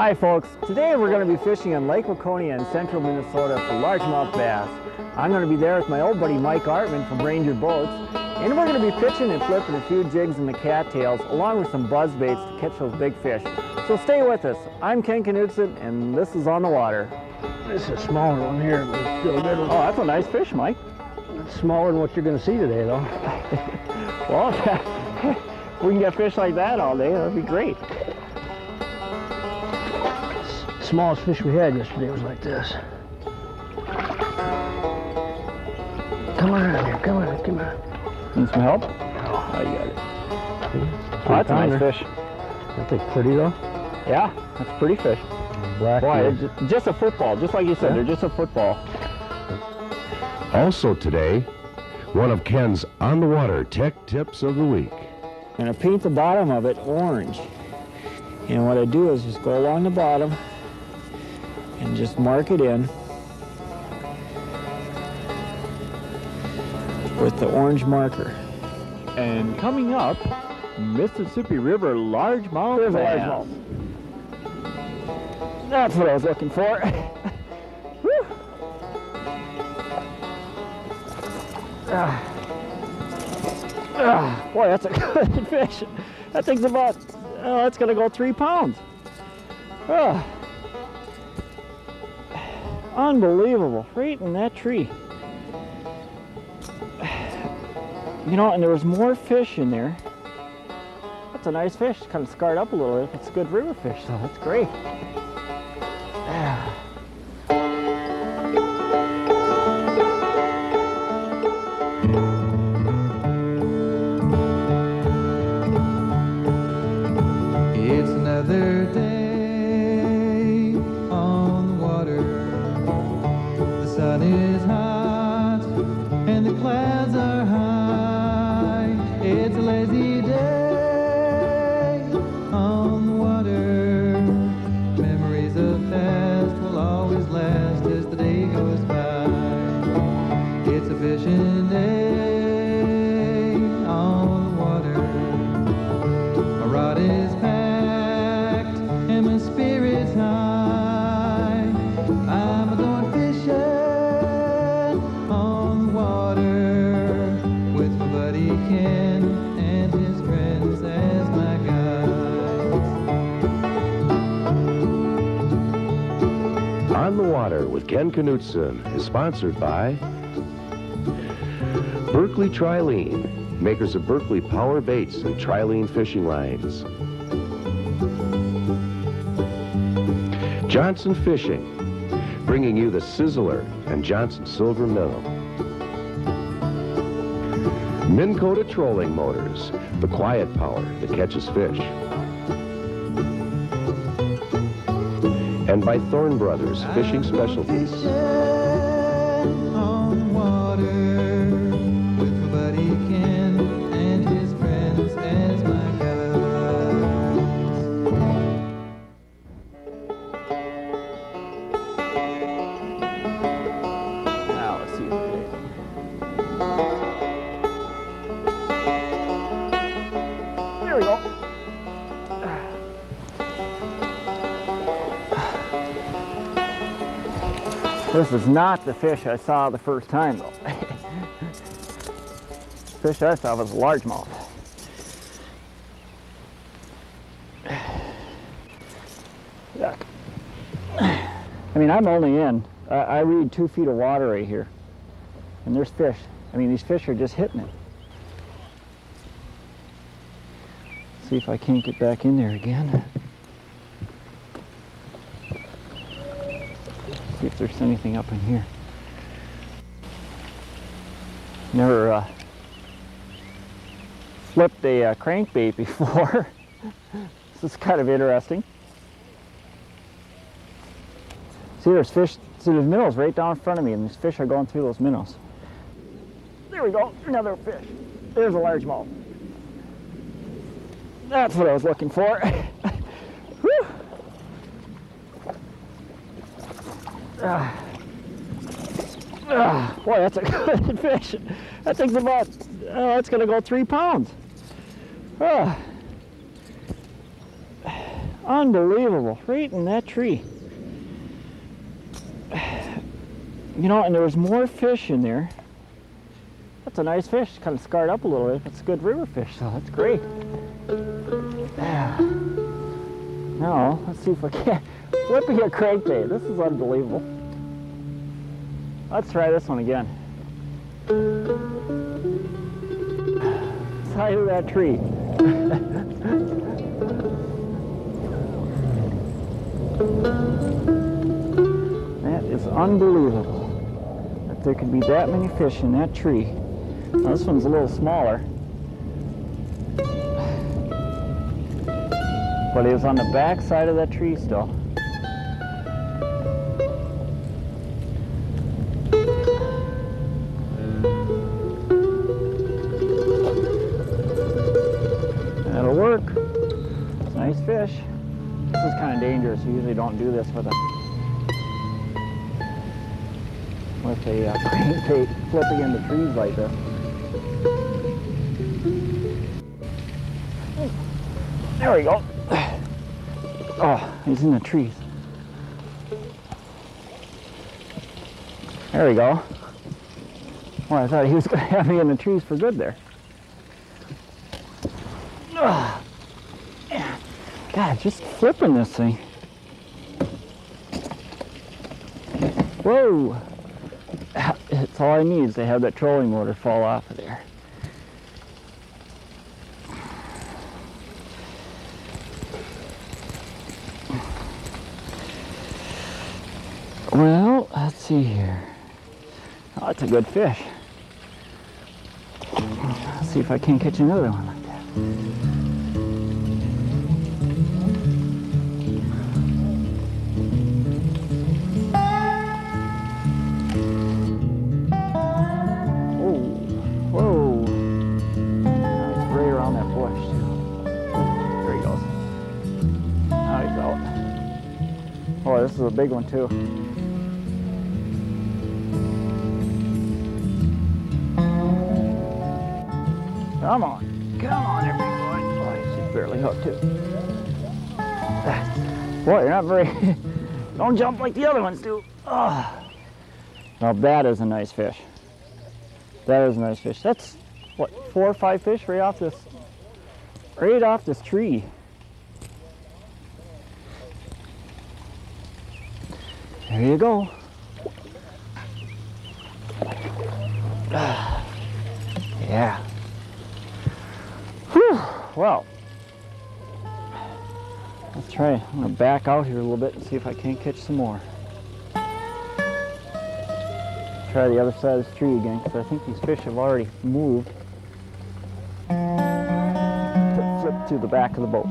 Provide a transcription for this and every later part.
Hi folks, today we're going to be fishing on Lake Waconia in central Minnesota for largemouth bass. I'm going to be there with my old buddy Mike Artman from Ranger Boats, and we're going to be pitching and flipping a few jigs in the cattails along with some buzz baits to catch those big fish. So stay with us. I'm Ken Knutson and this is On the Water. This is a smaller one here, but it's still a good one. Oh, that's a nice fish, Mike. It's smaller than what you're going to see today, though. Well, if we can get fish like that all day, that'd be great. Smallest fish we had yesterday was like this. Come on here, come on, come on. Need some help? Oh, I got it. oh, That's a nice fish. That thing's pretty though. Yeah, that's a pretty fish. Black. Boy, just a football, just like you said, Yeah. they're just a football. Also today, one of Ken's On the Water Tech Tips of the Week. And I paint the bottom of it orange. And what I do is just go along the bottom and just mark it in with the orange marker. And coming up, Mississippi River largemouth bass. That's what I was looking for. Whew. Boy, that's a good fish. That thing's about, that's gonna go 3 pounds. Unbelievable, right in that tree. You know, and there was more fish in there. That's a nice fish, kind of scarred up a little bit. It's a good river fish, so that's great. It's another day on the water. The sun is hot and the clouds are high. It's a lazy day on the water. Memories of past will always last as the day goes by. It's a fishing day on the water. My rod is packed and my spirit's high. I'm going fishing on the water with my buddy Ken and his friends as my guides. On the Water with Ken Knutson is sponsored by Berkley Trilene, makers of Berkley Power Baits and Trilene Fishing Lines. Johnson Fishing, bringing you the Sizzler and Johnson Silver Minnow. Minn Kota Trolling Motors, the quiet power that catches fish. And by Thorne Brothers Fishing Specialties. Fishing on the water with my buddy Ken and his friends as my guides. Now let's see what it is. There we go. This is not the fish I saw the first time though. The fish I saw was a largemouth. Yuck. I mean, I'm only in, I read 2 feet of water right here. And there's fish. I mean, these fish are just hitting it. See if I can't get back in there again. See if there's anything up in here. Never flipped a crankbait before. This is kind of interesting. See, there's fish. See, there's minnows right down in front of me, and these fish are going through those minnows. There we go, another fish. There's a largemouth. That's what I was looking for. Whew. Boy, that's a good fish. That thing's about, it's gonna go 3 pounds. Unbelievable, right in that tree. You know, and there was more fish in there. That's a nice fish, kind of scarred up a little bit. It's a good river fish, so that's great. Now, let's see if I can flipping a crankbait. This is unbelievable. Let's try this one again. Side of that tree. That is unbelievable that there could be that many fish in that tree. Now, this one's a little smaller, but it was on the back side of that tree still. That'll work. Nice fish. This is kind of dangerous. You usually don't do this with a crankbait flipping into trees like this. There we go. Oh, he's in the trees. There we go. Well, I thought he was going to have me in the trees for good there. Oh, God, just flipping this thing. Whoa! It's all I need is to have that trolling motor fall off of there. Well, let's see here. Oh, that's a good fish. Let's see if I can't catch another one like that. Whoa. It's right around that bush too. There he goes. Now he's out. Oh, this is a big one too. Come on there, big boy. Oh, he's just barely hooked too. Boy, you're not very, don't jump like the other ones do. Oh. Now that is a nice fish. That is a nice fish. That's, what, 4 or 5 fish right off this tree. There you go. Yeah. Whew. Well, let's try. I'm going to back out here a little bit and see if I can't catch some more. Try the other side of this tree again, because I think these fish have already moved. Flip to the back of the boat.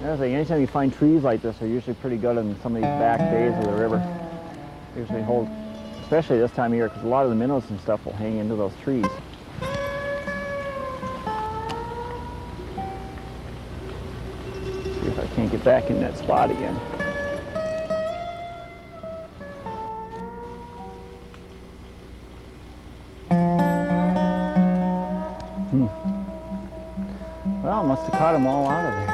Another thing, anytime you find trees like this, they're usually pretty good in some of these back bays of the river. They usually hold, especially this time of year, because a lot of the minnows and stuff will hang into those trees. See if I can't get back in that spot again. Well, must have caught them all out of there.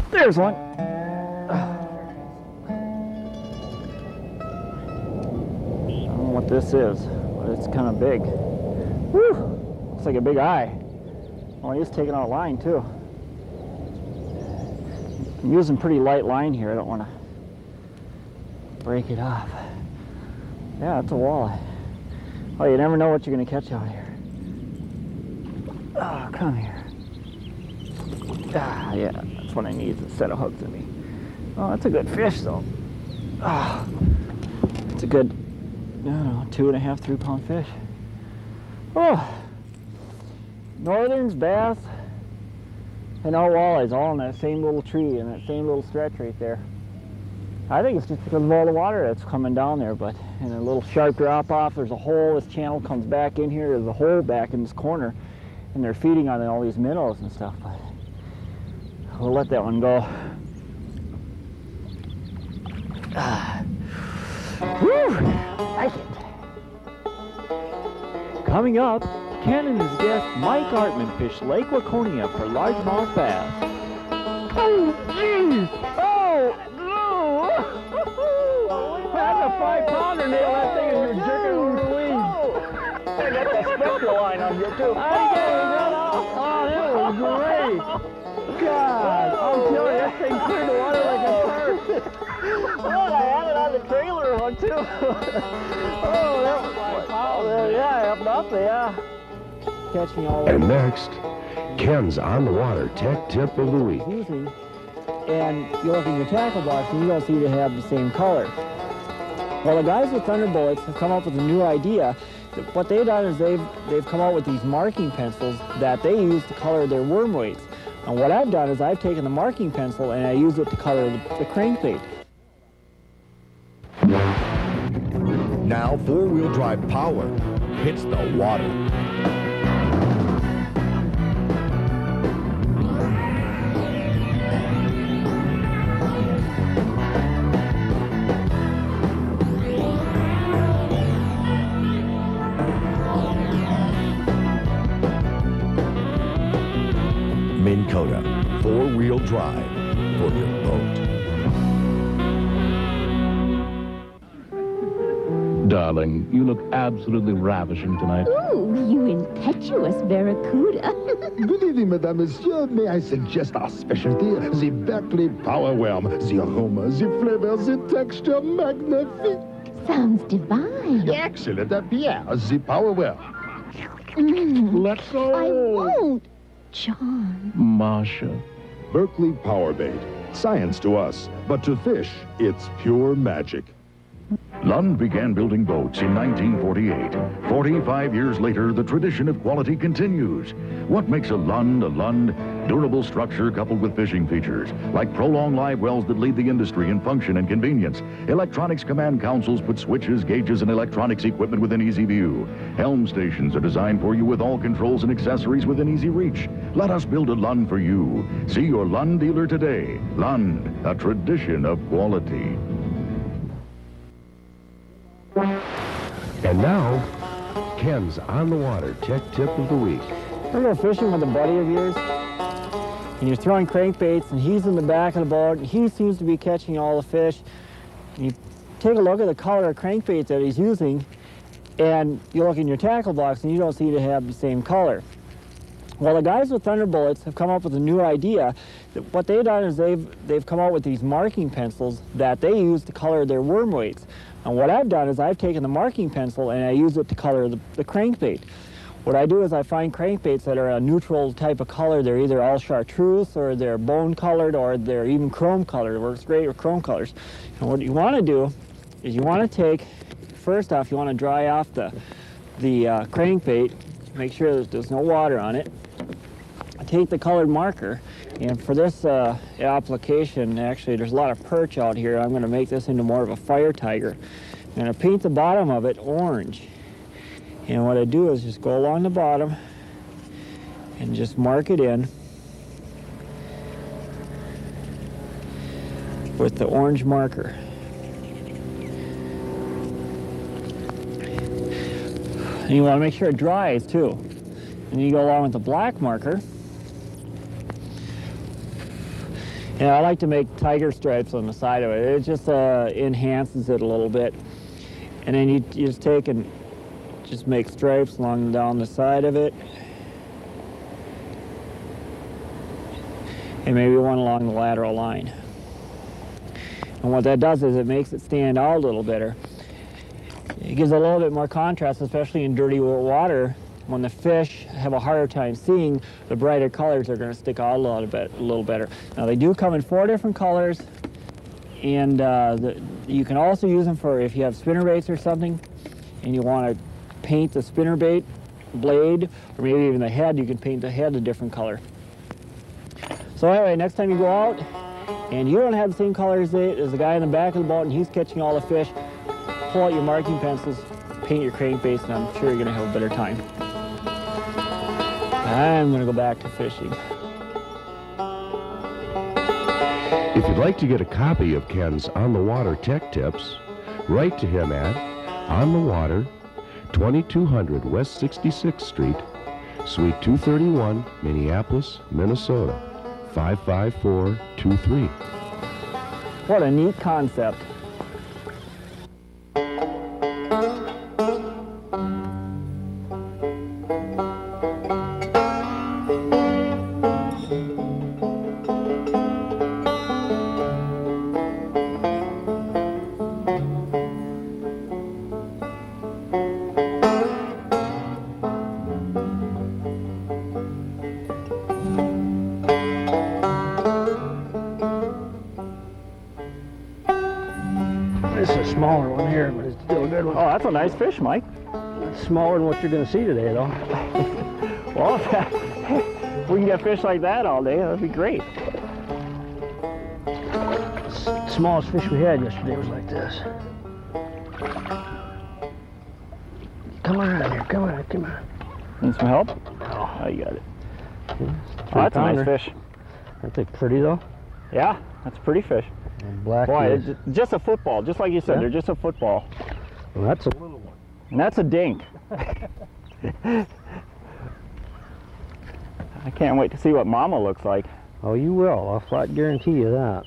There's one. I don't know what this is, but it's kind of big. Woo! Looks like a big eye. Oh, he's taking out line too. I'm using pretty light line here. I don't want to break it off. Yeah, it's a walleye. Oh, you never know what you're going to catch out here. Oh, come here. Ah, yeah, that's what I need, is a set of hooks in me. Oh, that's a good fish though. Ah, it's a good, I don't know, 2.5, 3 pound fish. Oh, northerns, bass, and all walleyes all in that same little tree and that same little stretch right there. I think it's just because of all the water that's coming down there, but in a little sharp drop off, there's a hole, this channel comes back in here, there's a hole back in this corner, and they're feeding on all these minnows and stuff, but we'll let that one go. Whew, like it. Coming up, Ken and his guest Mike Artman fish Lake Waconia for largemouth bass. Oh, geez! Oh, no! That's a 5-pounder nail, that thing, and you're jerking over the weeds. I got that spectral line on you, too. I get it, oh, that was great. God, I'm telling you, that thing cleared the water like a perk. Oh, I had it on the trailer one, too. Oh, that was 5 pounds. Yeah, up nothing, yeah. Catching all And next, Ken's on the water tech tip of the week. using, and you look in your tackle box and you don't seem to have the same color. Well, the guys with Thunderbullets have come up with a new idea. What they've done is they've come out with these marking pencils that they use to color their worm weights. And what I've done is I've taken the marking pencil and I use it to color the crankbait. Now four-wheel drive power hits the water. Minn Kota, four-wheel drive for your boat. Darling, you look absolutely ravishing tonight. Ooh, you impetuous barracuda. Good evening, Madame, Monsieur. May I suggest our specialty, the Berkley Power Worm. The aroma, the flavor, the texture, magnifique. Sounds divine. Excellent. Pierre, the Power Worm. Let's go. I won't. John. Marcia. Berkley Power Bait. Science to us, but to fish, it's pure magic. Lund began building boats in 1948. 45 years later, the tradition of quality continues. What makes a Lund a Lund? Durable structure coupled with fishing features, like prolonged live wells that lead the industry in function and convenience. Electronics command consoles put switches, gauges, and electronics equipment within easy view. Helm stations are designed for you with all controls and accessories within easy reach. Let us build a Lund for you. See your Lund dealer today. Lund, a tradition of quality. And now, Ken's on the water tech tip of the week. Ever go fishing with a buddy of yours, and you're throwing crankbaits, and he's in the back of the boat, and he seems to be catching all the fish. And you take a look at the color of crankbaits that he's using, and you look in your tackle box, and you don't seem to have the same color. Well, the guys with Thunderbullets have come up with a new idea. What they've done is they've come out with these marking pencils that they use to color their worm weights. And what I've done is I've taken the marking pencil and I use it to color the crankbait. What I do is I find crankbaits that are a neutral type of color. They're either all chartreuse or they're bone colored or they're even chrome colored. It works great with chrome colors. And what you want to do is you want to take, first off, you want to dry off the crankbait, make sure that there's no water on it. Take the colored marker, and for this application, actually there's a lot of perch out here. I'm going to make this into more of a fire tiger. I'm going to paint the bottom of it orange. And what I do is just go along the bottom and just mark it in with the orange marker. And you want to make sure it dries too. And you go along with the black marker. And I like to make tiger stripes on the side of it. It just enhances it a little bit. And then you just take and just make stripes down the side of it. And maybe one along the lateral line. And what that does is it makes it stand out a little better. It gives a little bit more contrast, especially in dirty water. When the fish have a harder time seeing, the brighter colors are going to stick out a little better. Now they do come in 4 different colors, and you can also use them for if you have spinnerbaits or something, and you want to paint the spinnerbait blade, or maybe even the head. You can paint the head a different color. So anyway, next time you go out, and you don't have the same color as the guy in the back of the boat, and he's catching all the fish, pull out your marking pencils, paint your crankbaits, and I'm sure you're going to have a better time. I'm gonna go back to fishing. If you'd like to get a copy of Ken's On the Water Tech Tips, write to him at On the Water, 2200 West 66th Street, Suite 231, Minneapolis, Minnesota, 55423. What a neat concept. This is a smaller one here, but it's still a good one. Oh, that's a nice fish, Mike. It's smaller than what you're going to see today, though. Well, if we can get fish like that all day, that'd be great. The smallest fish we had yesterday was like this. Come on out here, come on, come on. Need some help? Oh, you got it. Oh, that's a nice fish. Aren't they pretty, though? Yeah, that's a pretty fish. And black Boy, is- it's just a football, just like you said, Yeah. they're just a football. Well, that's a little one. And that's a dink. I can't wait to see what Mama looks like. Oh, you will. I'll flat guarantee you that.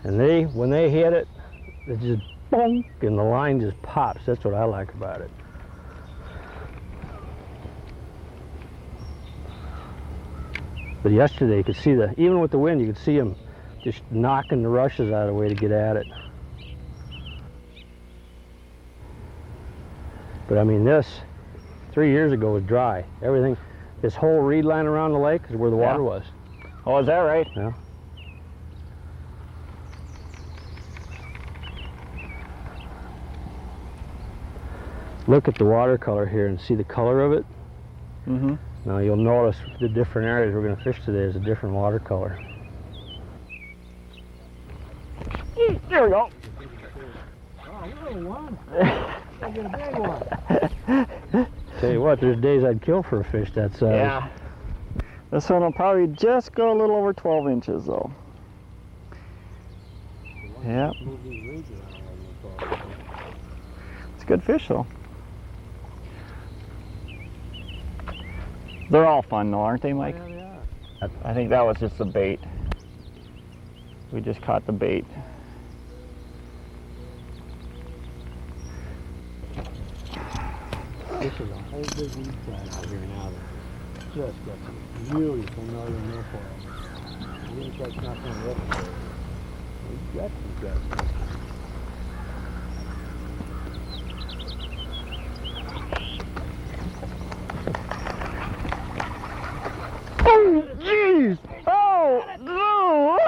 And when they hit it, it just bonk, and the line just pops. That's what I like about it. But yesterday, you could see even with the wind, you could see them just knocking the rushes out of the way to get at it. But I mean, this 3 years ago was dry. Everything, this whole reed line around the lake is where the water was. Oh, is that right? Yeah. Look at the watercolor here and see the color of it. Mm-hmm. Now you'll notice the different areas we're going to fish today is a different watercolor. There we go. Tell you what, there's days I'd kill for a fish that size. Yeah. This one will probably just go a little over 12 inches though. Yeah. It's a good fish though. They're all fun though, aren't they, Mike? I think that was just the bait. We just caught the bait. This is a whole big weed plant out here now that just got some beautiful northern milfoil. You think that's not going to work for it? We got some guys. Oh, jeez! Oh, no!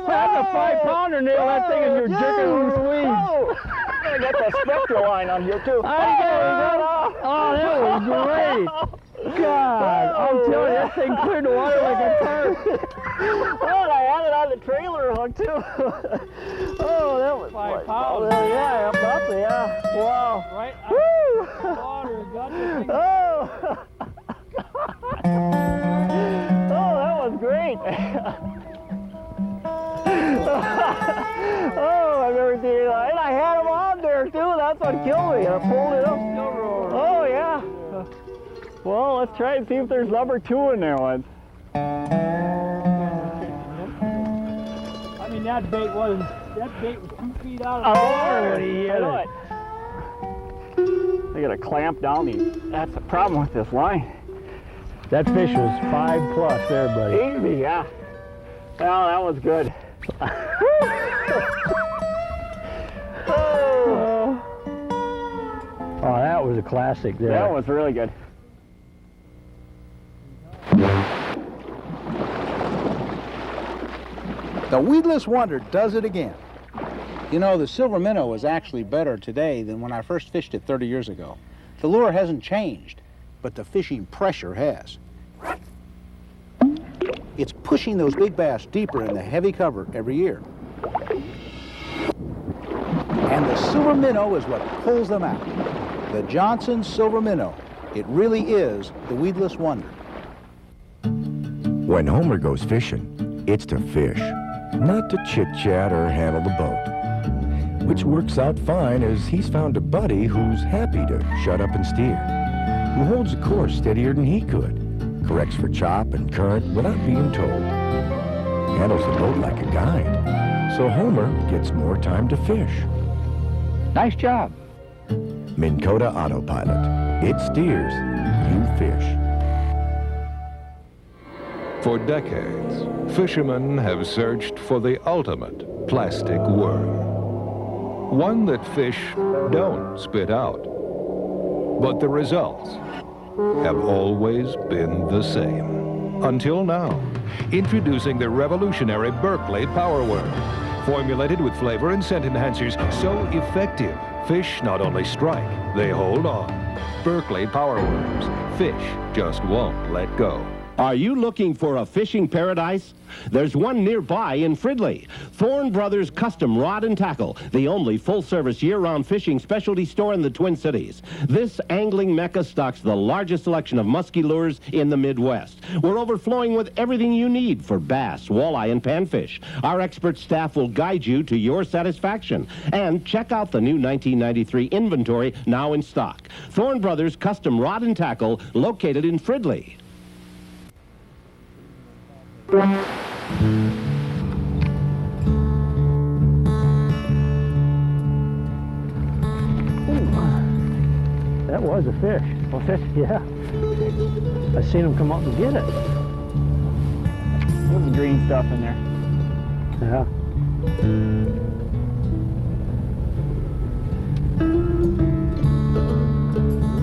That's a 5-pounder, Neil. That thing is your jerking over the weeds. Oh, I got the spectra line on here too. Oh, that was great. God, I'm telling you, that thing cleared the water like a tarp. Oh, and I had it on the trailer hook too. Oh, that was 5 pounds. Yeah, up there, yeah. Wow. Right? Woo! Water, got the thing. Oh. Oh, that was great. Oh, I've never seen it. And I had him on there too. That's what killed me. I pulled it up. Oh, yeah. Well, let's try and see if there's number 2 in there once. I mean, that bait was 2 feet out of the water when he hit it. They gotta clamp down these. That's the problem with this line. That fish was 5+ there, buddy. Easy, yeah. Well, that was good. Oh, that was a classic there. That was really good. The weedless wonder does it again. You know, the silver minnow is actually better today than when I first fished it 30 years ago. The lure hasn't changed, but the fishing pressure has. It's pushing those big bass deeper in the heavy cover every year. And the silver minnow is what pulls them out. The Johnson silver minnow, It really is the weedless wonder. When Homer goes fishing, it's to fish, not to chit-chat or handle the boat. Which works out fine as he's found a buddy who's happy to shut up and steer, who holds a course steadier than he could, corrects for chop and current without being told, handles the boat like a guide, so Homer gets more time to fish. Nice job. Minn Kota Autopilot. It steers, you fish. For decades, fishermen have searched for the ultimate plastic worm. One that fish don't spit out. But the results have always been the same. Until now, introducing the revolutionary Berkley Power Worm. Formulated with flavor and scent enhancers so effective, fish not only strike, they hold on. Berkley Power Worms. Fish just won't let go. Are you looking for a fishing paradise? There's one nearby in Fridley. Thorne Brothers Custom Rod and Tackle, the only full-service year-round fishing specialty store in the Twin Cities. This angling mecca stocks the largest selection of musky lures in the Midwest. We're overflowing with everything you need for bass, walleye, and panfish. Our expert staff will guide you to your satisfaction. And check out the new 1993 inventory now in stock. Thorne Brothers Custom Rod and Tackle, located in Fridley. That was a fish. Was it? Yeah. I seen him come up and get it. There's the green stuff in there. Yeah.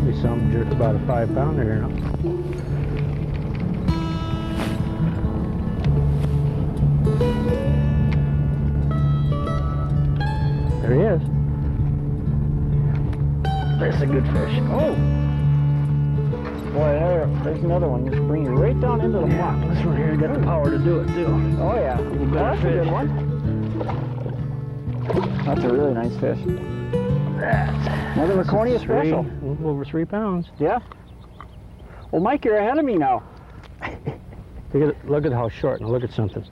Maybe something just about a 5-pounder here now. There he is. That's a good fish. Oh! Boy, there's another one. Just bring you right down into the block. This one here got the power to do it too. Oh yeah. That's a good one. That's a really nice fish. Another Laconia special. A little over 3 pounds. Yeah. Well, Mike, you're ahead of me now. Look at how short. Now look at something.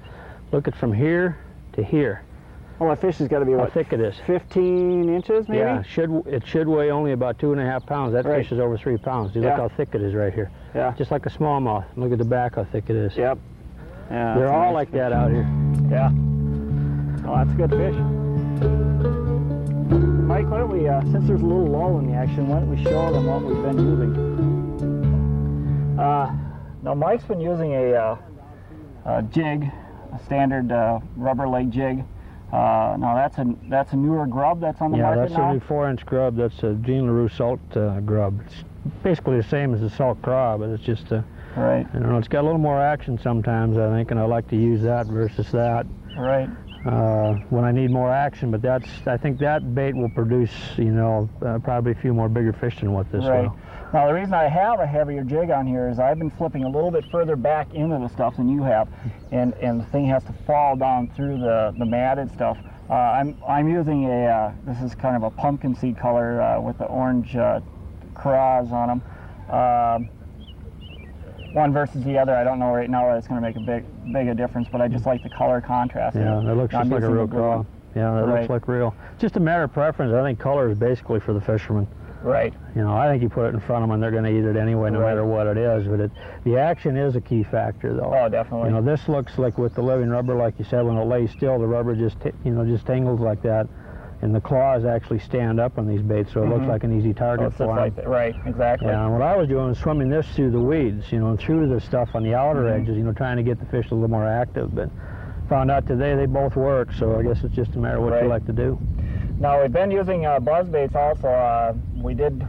Look at from here to here. Well, that fish has got to be How what? thick it is. 15 inches, maybe? Yeah, it should weigh only about 2.5 pounds. That Right. fish is over 3 pounds. See, look how thick it is right here. Yeah. Just like a smallmouth. Look at the back, how thick it is. Yep. Yeah. They're that's a all nice like fish. that out here. Yeah. Well, that's a good fish. Mike, why don't we, since there's a little lull in the action, why don't we show them what we've been using? Now, Mike's been using a jig, a standard rubber leg jig. Now that's a newer grub that's on the market now? Yeah, that's a new 4-inch grub. That's a Jean LaRue salt grub. It's basically the same as a salt craw, but it's just right. I don't know, it's got a little more action sometimes, I think, and I like to use that versus that. Right. When I need more action, but I think that bait will produce, probably a few more bigger fish than what this Right. will. Now, the reason I have a heavier jig on here is I've been flipping a little bit further back into the stuff than you have, and the thing has to fall down through the matted stuff. I'm using this is kind of a pumpkin seed color with the orange craws on them. One versus the other, I don't know right now whether it's going to make a big a difference, but I just like the color contrast. Yeah, that looks just like a real craw. Yeah, that looks like real. Just a matter of preference. I think color is basically for the fishermen. Right. I think you put it in front of them and they're going to eat it anyway, no matter what it is. But the action is a key factor, though. Oh, definitely. This looks like with the living rubber, like you said, when it lays still, the rubber just tingles like that, and the claws actually stand up on these baits, so it looks like an easy target for them. Like that. Right, exactly. Yeah, and what I was doing was swimming this through the weeds, through the stuff on the outer edges, trying to get the fish a little more active. But found out today they both work, so I guess it's just a matter of what you like to do. Now, we've been using buzz baits also. We did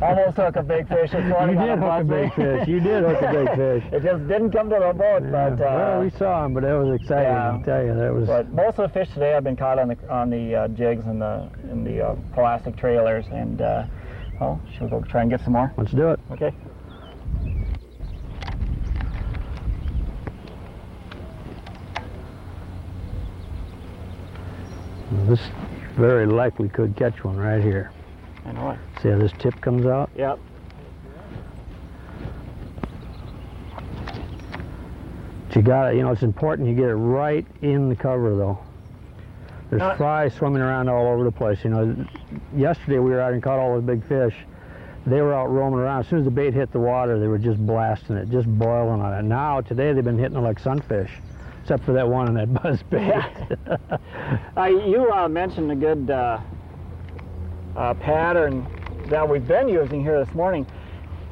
almost hook a big fish this morning. You did hook a big fish. You did hook a big fish. It just didn't come to the boat, but... well, we saw him, but it was exciting, I'll tell you. That was... But most of the fish today have been caught on the jigs and the plastic trailers, and, well, should we go try and get some more? Let's do it. Okay. This very likely could catch one right here. I know it. See how this tip comes out? Yep. But you got to, you know, it's important you get it right in the cover, though. There's fry swimming around all over the place. You know, yesterday we were out and caught all those big fish. They were out roaming around. As soon as the bait hit the water, they were just blasting it, just boiling on it. Now, today, they've been hitting it like sunfish, except for that one on that buzz bait. Yeah. You mentioned a good pattern that we've been using here this morning.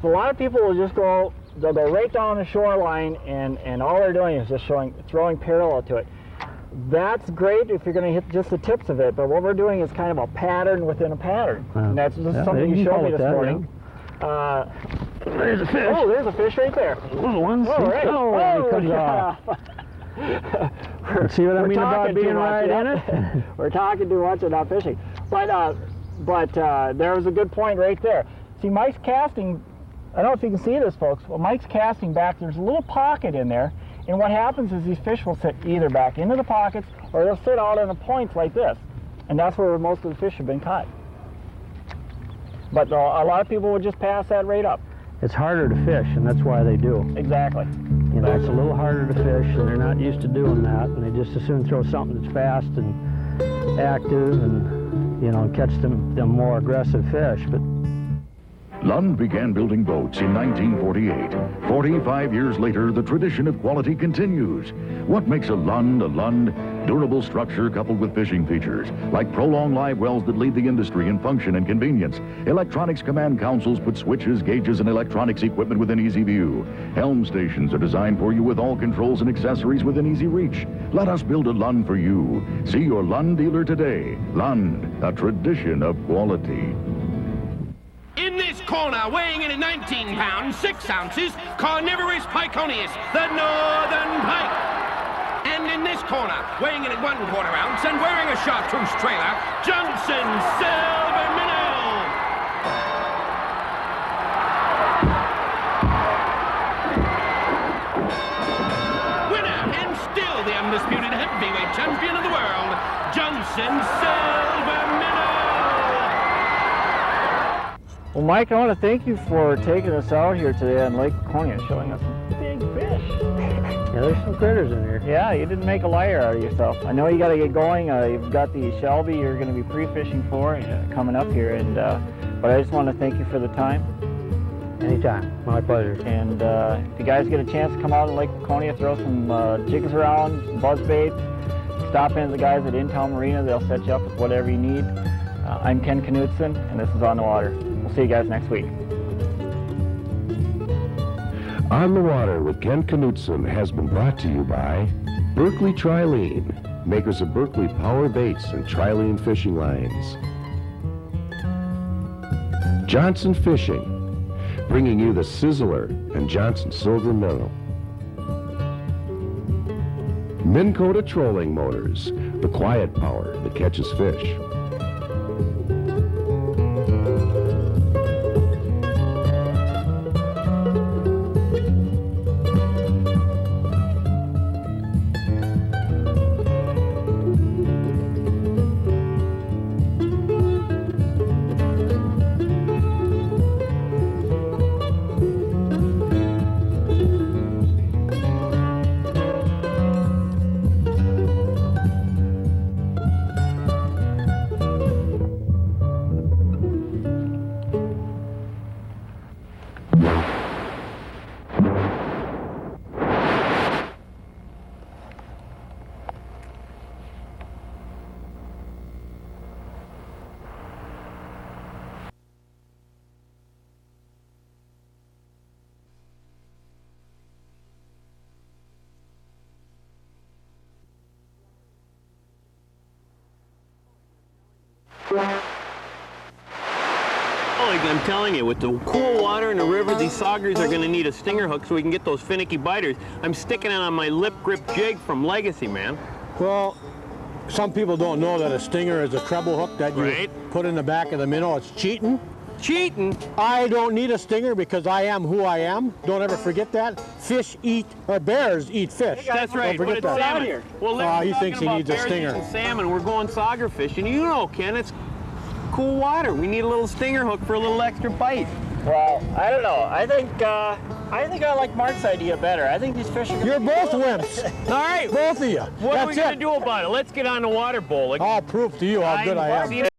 A lot of people will just go, they'll go right down the shoreline, and all they're doing is just throwing parallel to it. That's great if you're going to hit just the tips of it, but what we're doing is kind of a pattern within a pattern. And that's just something you showed me this morning. Yeah. There's a fish. Oh, there's a fish right there. Little one. Oh, right. Oh, he comes off. See what I mean about being right in it? We're talking too much and not fishing. But there was a good point right there. See, Mike's casting, I don't know if you can see this, folks, well, Mike's casting back, there's a little pocket in there. And what happens is these fish will sit either back into the pockets or they'll sit out on the points like this. And that's where most of the fish have been caught. But a lot of people would just pass that right up. It's harder to fish, and that's why they do. Exactly. You know, it's a little harder to fish, and they're not used to doing that, and they just as soon throw something that's fast and active and, you know, catch them more aggressive fish. But Lund began building boats in 1948. 45 years later, the tradition of quality continues. What makes a Lund? Durable structure coupled with fishing features, like prolonged live wells that lead the industry in function and convenience. Electronics command consoles put switches, gauges, and electronics equipment within easy view. Helm stations are designed for you with all controls and accessories within easy reach. Let us build a Lund for you. See your Lund dealer today. Lund, a tradition of quality. In this corner, weighing in at 19 pounds, 6 ounces, carnivorous Piconius, the Northern Pike. And in this corner, weighing in at 1/4 ounce and wearing a chartreuse trailer, Johnson Silver Minnow. Winner and still the undisputed heavyweight champion of the world, Johnson Silver Minnow. Well, Mike, I want to thank you for taking us out here today on Lake Laconia, showing us some big fish. yeah, there's some critters in here. Yeah, you didn't make a liar out of yourself. I know you got to get going. You've got the Shelby you're going to be pre-fishing for coming up here, and but I just want to thank you for the time. Anytime, my pleasure. And if you guys get a chance to come out on Lake Laconia, throw some jigs around, some buzz baits, stop in to the guys at In-Town Marina. They'll set you up with whatever you need. I'm Ken Knutson, and this is On the Water. We'll see you guys next week. On the Water with Ken Knutson has been brought to you by Berkley Trilene, makers of Berkley Power Baits and Trilene Fishing Lines. Johnson Fishing, bringing you the Sizzler and Johnson Silver Minnow. Minn Kota Trolling Motors, the quiet power that catches fish. I'm telling you, with the cool water in the river, these saugers are going to need a stinger hook so we can get those finicky biters. I'm sticking it on my lip grip jig from Legacy, man. Well, some people don't know that a stinger is a treble hook that you put in the back of the minnow. It's cheating. Cheating? I don't need a stinger because I am who I am. Don't ever forget that. Fish eat, or bears eat fish. That's right. Don't forget but it's that. salmon. Here. Well, he thinks he needs a stinger. Salmon. We're going sauger fishing. You know, Ken, it's cool water. We need a little stinger hook for a little extra bite. Well, I don't know. I think I think I like Mark's idea better. I think these fish are You're both wimps. All right. Both of you. What are we That's going to do about it? Let's get on the water bowling. I'll prove to you how good I am.